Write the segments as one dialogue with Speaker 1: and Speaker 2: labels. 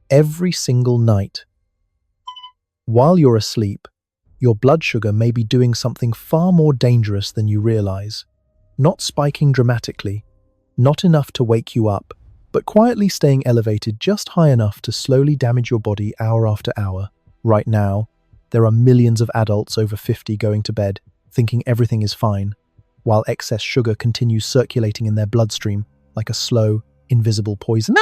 Speaker 1: every single night. While you're asleep, your blood sugar may be doing something far more dangerous than you realize. Not spiking dramatically, not enough to wake you up, but quietly staying elevated just high enough to slowly damage your body hour after hour. Right now, there are millions of adults over 50 going to bed, thinking everything is fine, while excess sugar continues circulating in their bloodstream like a slow, invisible poison.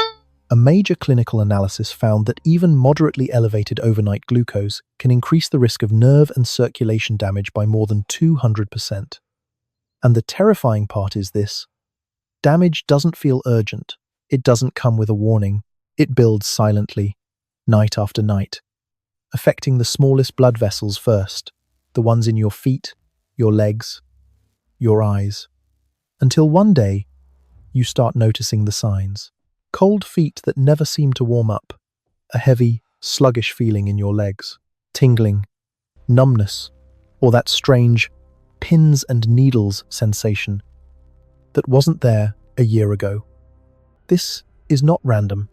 Speaker 1: A major clinical analysis found that even moderately elevated overnight glucose can increase the risk of nerve and circulation damage by more than 200%. And the terrifying part is this: damage doesn't feel urgent. It doesn't come with a warning. It builds silently, night after night, affecting the smallest blood vessels first, the ones in your feet, your legs, your eyes, until one day you start noticing the signs. Cold feet that never seem to warm up, a heavy, sluggish feeling in your legs, tingling, numbness, or that strange pins and needles sensation that wasn't there a year ago. This is not random.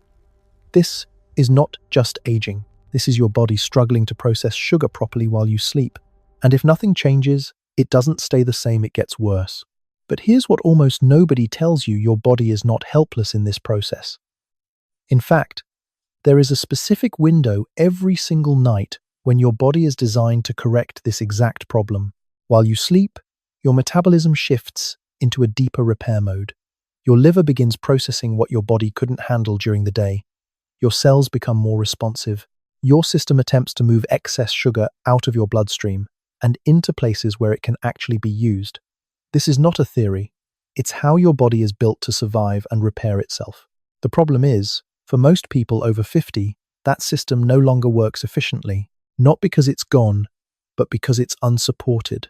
Speaker 1: This is not just aging. This is your body struggling to process sugar properly while you sleep. And if nothing changes, it doesn't stay the same, it gets worse. But here's what almost nobody tells you: your body is not helpless in this process. In fact, there is a specific window every single night when your body is designed to correct this exact problem. While you sleep, your metabolism shifts into a deeper repair mode. Your liver begins processing what your body couldn't handle during the day. Your cells become more responsive. Your system attempts to move excess sugar out of your bloodstream and into places where it can actually be used. This is not a theory. It's how your body is built to survive and repair itself. The problem is, for most people over 50, that system no longer works efficiently, not because it's gone, but because it's unsupported.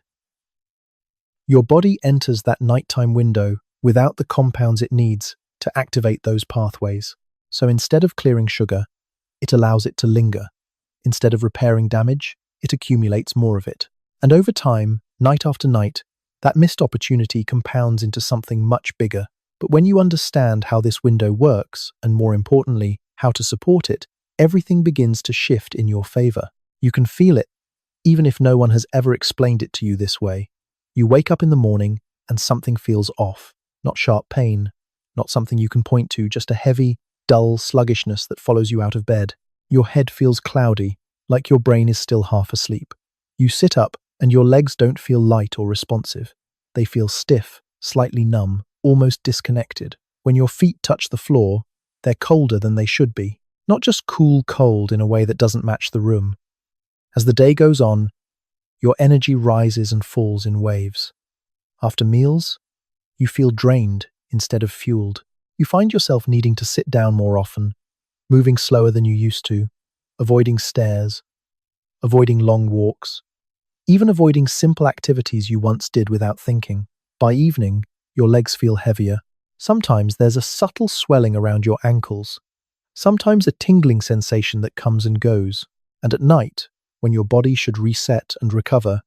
Speaker 1: Your body enters that nighttime window without the compounds it needs to activate those pathways. So instead of clearing sugar, it allows it to linger. Instead of repairing damage, it accumulates more of it. And over time, night after night, that missed opportunity compounds into something much bigger. But when you understand how this window works, and more importantly, how to support it, everything begins to shift in your favor. You can feel it, even if no one has ever explained it to you this way. You wake up in the morning and something feels off. Not sharp pain, not something you can point to, just a heavy, dull sluggishness that follows you out of bed. Your head feels cloudy, like your brain is still half asleep. You sit up and your legs don't feel light or responsive. They feel stiff, slightly numb, almost disconnected. When your feet touch the floor, they're colder than they should be. Not just cool cold in a way that doesn't match the room. As the day goes on, your energy rises and falls in waves. After meals, you feel drained instead of fueled. You find yourself needing to sit down more often, moving slower than you used to, avoiding stairs, avoiding long walks, even avoiding simple activities you once did without thinking. By evening, your legs feel heavier. Sometimes there's a subtle swelling around your ankles, sometimes a tingling sensation that comes and goes. And at night, when your body should reset and recover,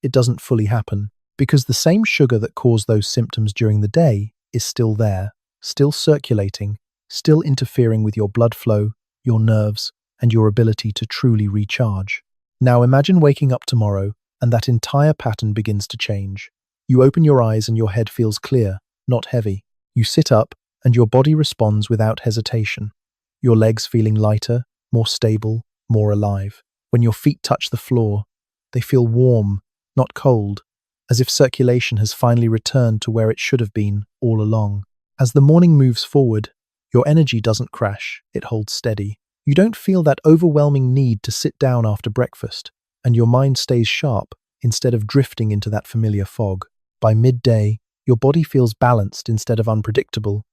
Speaker 1: it doesn't fully happen, because the same sugar that caused those symptoms during the day is still there, still circulating, still interfering with your blood flow, your nerves, and your ability to truly recharge. Now imagine waking up tomorrow and that entire pattern begins to change. You open your eyes and your head feels clear, not heavy. You sit up and your body responds without hesitation. Your legs feeling lighter, more stable, more alive. When your feet touch the floor, they feel warm, not cold, as if circulation has finally returned to where it should have been all along. As the morning moves forward, your energy doesn't crash, it holds steady. You don't feel that overwhelming need to sit down after breakfast, and your mind stays sharp instead of drifting into that familiar fog. By midday, your body feels balanced instead of unpredictable.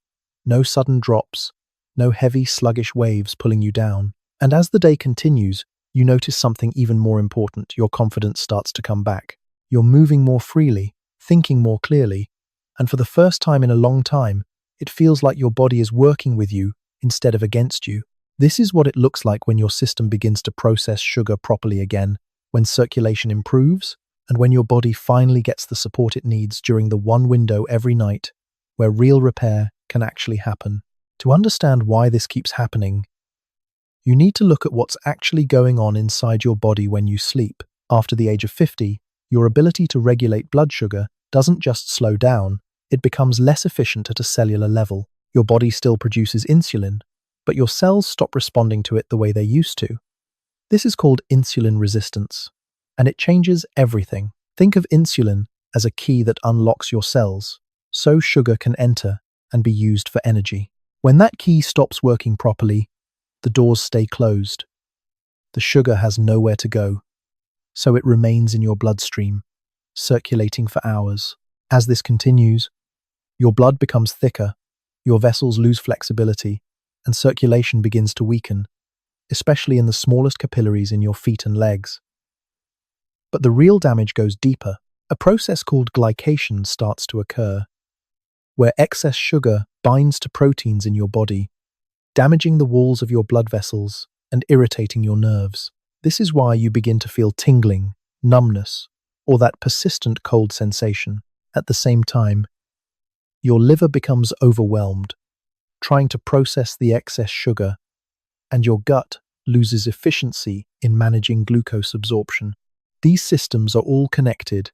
Speaker 1: No sudden drops, no heavy, sluggish waves pulling you down. And as the day continues, you notice something even more important. Your confidence starts to come back. You're moving more freely, thinking more clearly, and for the first time in a long time, it feels like your body is working with you instead of against you. This is what it looks like when your system begins to process sugar properly again, when circulation improves, and when your body finally gets the support it needs during the one window every night where real repair can actually happen. To understand why this keeps happening, You need to look at what's actually going on inside your body when you sleep. After the age of 50, your ability to regulate blood sugar doesn't just slow down, it becomes less efficient at a cellular level. Your body still produces insulin, but your cells stop responding to it the way they used to. This is called insulin resistance, and it changes everything. Think of insulin as a key that unlocks your cells, so sugar can enter and be used for energy. When that key stops working properly, the doors stay closed. The sugar has nowhere to go, so it remains in your bloodstream, circulating for hours. As this continues, your blood becomes thicker, your vessels lose flexibility, and circulation begins to weaken, especially in the smallest capillaries in your feet and legs. But the real damage goes deeper. A process called glycation starts to occur, where excess sugar binds to proteins in your body, damaging the walls of your blood vessels and irritating your nerves. This is why you begin to feel tingling, numbness, or that persistent cold sensation. At the same time, your liver becomes overwhelmed, trying to process the excess sugar, and your gut loses efficiency in managing glucose absorption. These systems are all connected,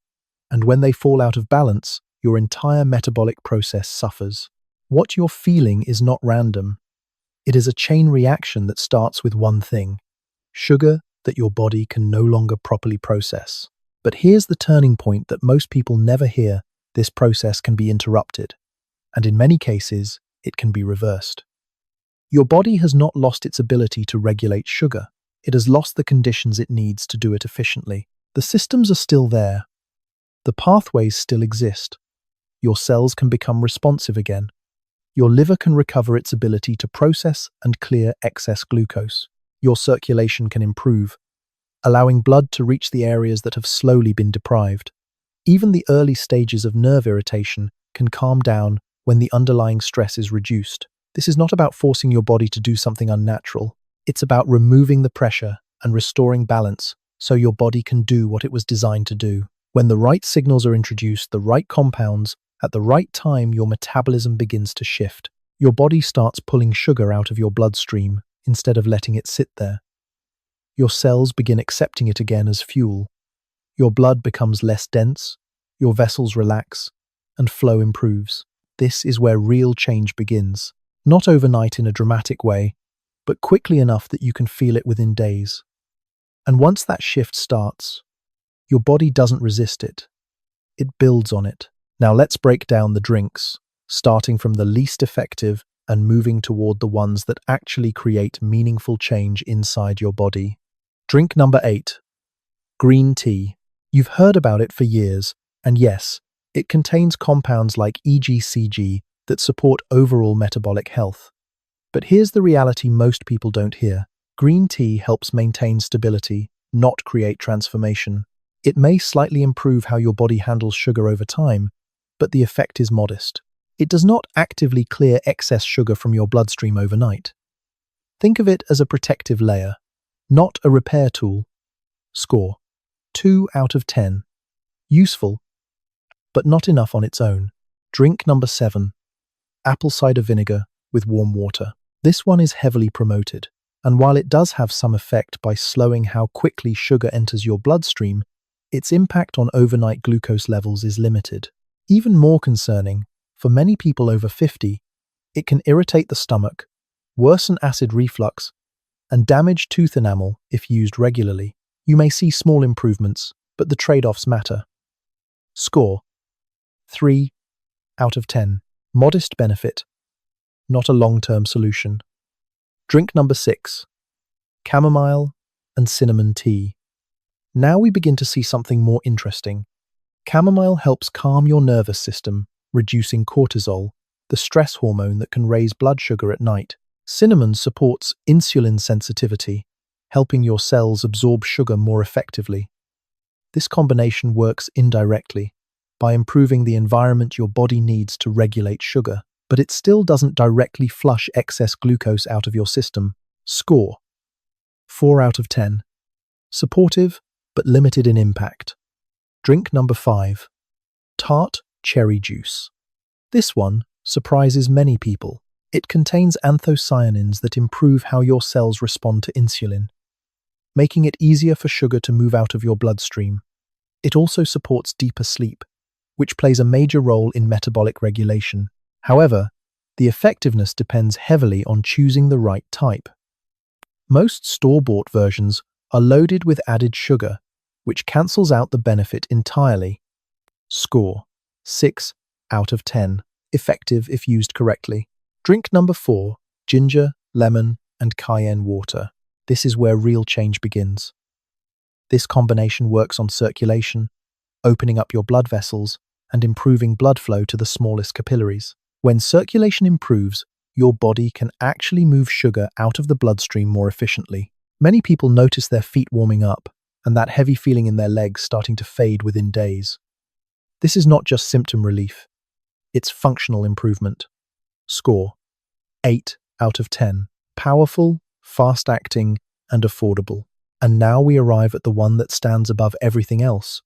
Speaker 1: and when they fall out of balance, your entire metabolic process suffers. What you're feeling is not random. It is a chain reaction that starts with one thing: sugar that your body can no longer properly process. But here's the turning point that most people never hear: this process can be interrupted, and in many cases, it can be reversed. Your body has not lost its ability to regulate sugar. It has lost the conditions it needs to do it efficiently. The systems are still there. The pathways still exist. Your cells can become responsive again. Your liver can recover its ability to process and clear excess glucose. Your circulation can improve, allowing blood to reach the areas that have slowly been deprived. Even the early stages of nerve irritation can calm down when the underlying stress is reduced. This is not about forcing your body to do something unnatural. It's about removing the pressure and restoring balance so your body can do what it was designed to do. When the right signals are introduced, the right compounds, at the right time, your metabolism begins to shift. Your body starts pulling sugar out of your bloodstream instead of letting it sit there. Your cells begin accepting it again as fuel. Your blood becomes less dense, your vessels relax, and flow improves. This is where real change begins. Not overnight in a dramatic way, but quickly enough that you can feel it within days. And once that shift starts, your body doesn't resist it. It builds on it. Now let's break down the drinks, starting from the least effective and moving toward the ones that actually create meaningful change inside your body. Drink number 8. Green tea. You've heard about it for years, and yes, it contains compounds like EGCG that support overall metabolic health. But here's the reality most people don't hear. Green tea helps maintain stability, not create transformation. It may slightly improve how your body handles sugar over time, but the effect is modest. It does not actively clear excess sugar from your bloodstream overnight. Think of it as a protective layer, not a repair tool. Score: 2 out of 10. Useful, but not enough on its own. Drink number 7. Apple cider vinegar with warm water. This one is heavily promoted, and while it does have some effect by slowing how quickly sugar enters your bloodstream, its impact on overnight glucose levels is limited. Even more concerning, for many people over 50, it can irritate the stomach, worsen acid reflux, and damage tooth enamel if used regularly. You may see small improvements, but the trade-offs matter. Score: 3 out of 10. Modest benefit, not a long-term solution. Drink number 6. Chamomile and cinnamon tea. Now we begin to see something more interesting. Chamomile helps calm your nervous system, reducing cortisol, the stress hormone that can raise blood sugar at night. Cinnamon supports insulin sensitivity, helping your cells absorb sugar more effectively. This combination works indirectly, by improving the environment your body needs to regulate sugar, but it still doesn't directly flush excess glucose out of your system. Score: 4 out of 10. Supportive, but limited in impact. Drink number 5. Tart cherry juice. This one surprises many people. It contains anthocyanins that improve how your cells respond to insulin, making it easier for sugar to move out of your bloodstream. It also supports deeper sleep, which plays a major role in metabolic regulation. However, the effectiveness depends heavily on choosing the right type. Most store-bought versions are loaded with added sugar, which cancels out the benefit entirely. Score: 6 out of 10. Effective if used correctly. Drink number 4: ginger, lemon, and cayenne water. This is where real change begins. This combination works on circulation, opening up your blood vessels, and improving blood flow to the smallest capillaries. When circulation improves, your body can actually move sugar out of the bloodstream more efficiently. Many people notice their feet warming up, and that heavy feeling in their legs starting to fade within days. This is not just symptom relief, it's functional improvement. Score: 8 out of 10. Powerful, fast-acting, and affordable. And now we arrive at the one that stands above everything else.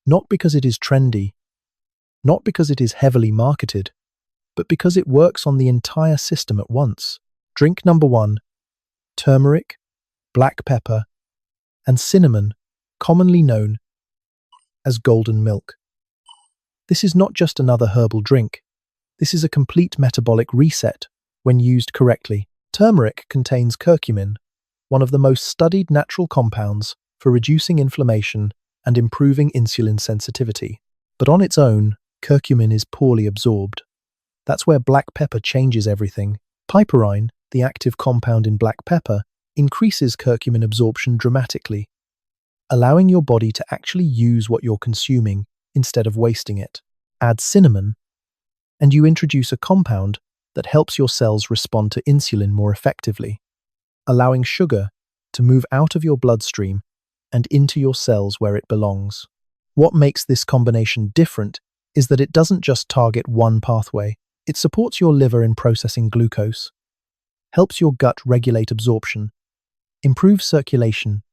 Speaker 1: Not because it is trendy, not because it is heavily marketed, but because it works on the entire system at once. Drink number 1: turmeric, black pepper, and cinnamon, commonly known as golden milk. This is not just another herbal drink. This is a complete metabolic reset when used correctly. Turmeric contains curcumin, one of the most studied natural compounds for reducing inflammation and improving insulin sensitivity. But on its own, curcumin is poorly absorbed. That's where black pepper changes everything. Piperine, the active compound in black pepper, increases curcumin absorption dramatically, allowing your body to actually use what you're consuming instead of wasting it. Add cinnamon, and you introduce a compound that helps your cells respond to insulin more effectively, allowing sugar to move out of your bloodstream and into your cells where it belongs. What makes this combination different is that it doesn't just target one pathway. It supports your liver in processing glucose, helps your gut regulate absorption, improves circulation,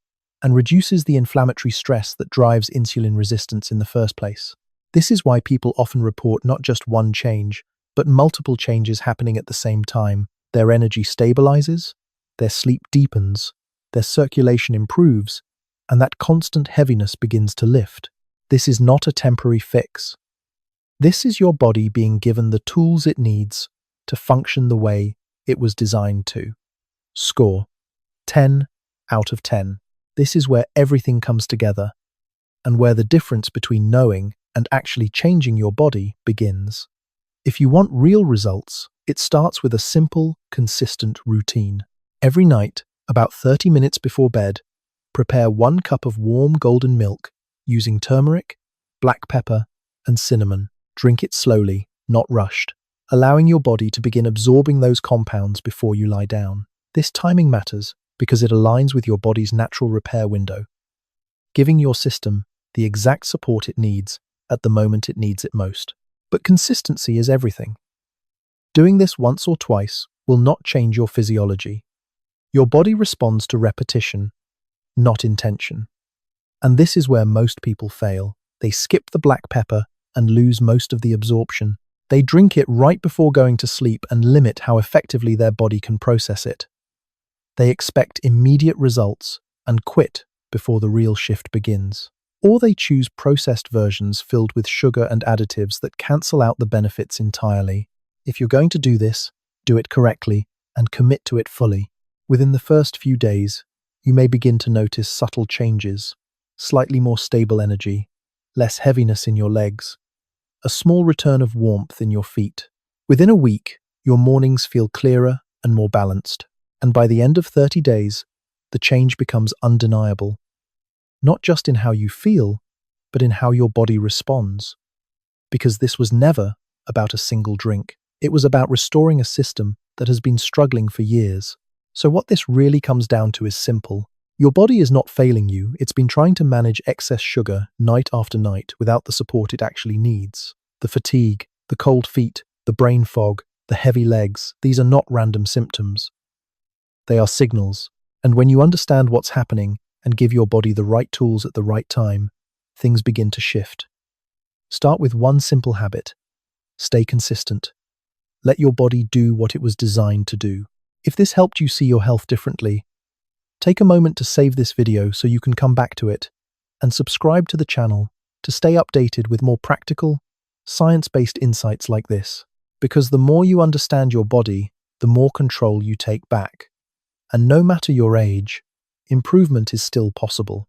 Speaker 1: and reduces the inflammatory stress that drives insulin resistance in the first place. This is why people often report not just one change, but multiple changes happening at the same time. Their energy stabilizes, their sleep deepens, their circulation improves, and that constant heaviness begins to lift. This is not a temporary fix. This is your body being given the tools it needs to function the way it was designed to. Score: 10 out of 10. This is where everything comes together, and where the difference between knowing and actually changing your body begins. If you want real results, it starts with a simple, consistent routine. Every night, about 30 minutes before bed, prepare 1 cup of warm golden milk using turmeric, black pepper, and cinnamon. Drink it slowly, not rushed, allowing your body to begin absorbing those compounds before you lie down. This timing matters because it aligns with your body's natural repair window, giving your system the exact support it needs at the moment it needs it most. But consistency is everything. Doing this once or twice will not change your physiology. Your body responds to repetition, not intention. And this is where most people fail. They skip the black pepper and lose most of the absorption. They drink it right before going to sleep and limit how effectively their body can process it. They expect immediate results and quit before the real shift begins. Or they choose processed versions filled with sugar and additives that cancel out the benefits entirely. If you're going to do this, do it correctly and commit to it fully. Within the first few days, you may begin to notice subtle changes: slightly more stable energy, less heaviness in your legs, a small return of warmth in your feet. Within a week, your mornings feel clearer and more balanced. And by the end of 30 days, the change becomes undeniable. Not just in how you feel, but in how your body responds. Because this was never about a single drink. It was about restoring a system that has been struggling for years. So what this really comes down to is simple. Your body is not failing you. It's been trying to manage excess sugar night after night without the support it actually needs. The fatigue, the cold feet, the brain fog, the heavy legs, these are not random symptoms. They are signals. And when you understand what's happening and give your body the right tools at the right time, things begin to shift. Start with one simple habit. Stay consistent. Let your body do what it was designed to do. If this helped you see your health differently, take a moment to save this video so you can come back to it, and subscribe to the channel to stay updated with more practical, science-based insights like this. Because the more you understand your body, the more control you take back. And no matter your age, improvement is still possible.